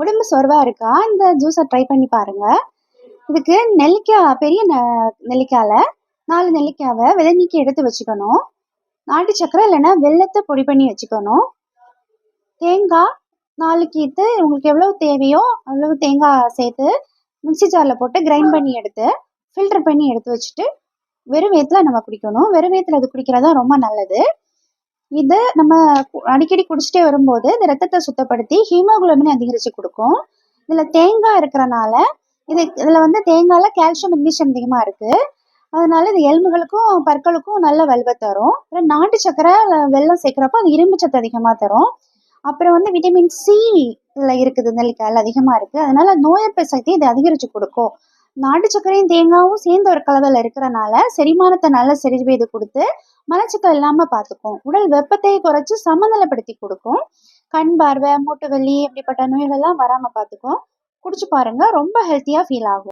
உடம்பு சோர்வா இருக்கா? இந்த ஜூஸ ட்ரை பண்ணி பாருங்க. இதுக்கு நெல்லிக்காய் பெரிய நெல்லிக்காய்ல 4 நெல்லிக்காவ விதை நீக்கி எடுத்து வச்சுக்கணும். நாட்டு சர்க்கரை இல்லைன்னா வெல்லத்த பொடி பண்ணி வச்சுக்கணும். தேங்காய் 4 கீத்து உங்களுக்கு எவ்வளவு தேவையோ அவ்வளவு தேங்காய் சேர்த்து மிக்ஸி ஜார்ல போட்டு கிரைண்ட் பண்ணி எடுத்து ஃபில்டர் பண்ணி எடுத்து வச்சுட்டு வெறும் வயித்துல நம்ம குடிக்கணும். வெறும் வயித்துல அது குடிக்கிறது தான் ரொம்ப நல்லது. இது நம்ம அடிக்கடி குடிச்சிட்டே வரும்போது இந்த ரத்தத்தை சுத்தப்படுத்தி ஹீமோகுளோபின் அதிகரிச்சு கொடுக்கும். இதுல தேங்காய் இருக்கிறனால இதுல வந்து தேங்காய்ல கால்சியம் மெக்னீசியம் அதிகமா இருக்கு. அதனால இது எலும்புகளுக்கும் பற்களுக்கும் நல்ல வலுவை தரும். அப்புறம் நாட்டு சக்கரை வெல்லம் சேர்க்கிறப்போ அது இரும்பு சத்து அதிகமா தரும். அப்புறம் வந்து விட்டமின் சி இருக்குது நெல்லிக்காயில் அதிகமா இருக்கு. அதனால நோய் எதிர்ப்பு சக்தி இது அதிகரிச்சு கொடுக்கும். நாட்டு சர்க்கரையும் தேங்காயும் சேர்ந்த ஒரு கலவையில இருக்கிறனால செரிமானத்தை நல்லா சரி செய்து கொடுத்து மலச்சிக்கல் இல்லாம பார்த்துக்கும். உடல் வெப்பத்தை குறைச்சு சமநிலைப்படுத்தி கொடுக்கும். கண் பார்வை, மூட்டு வலி இப்படிப்பட்ட நோய்கள் எல்லாம் வராம பார்த்துக்கும். குடிச்சு பாருங்க, ரொம்ப ஹெல்த்தியா ஃபீல் ஆகும்.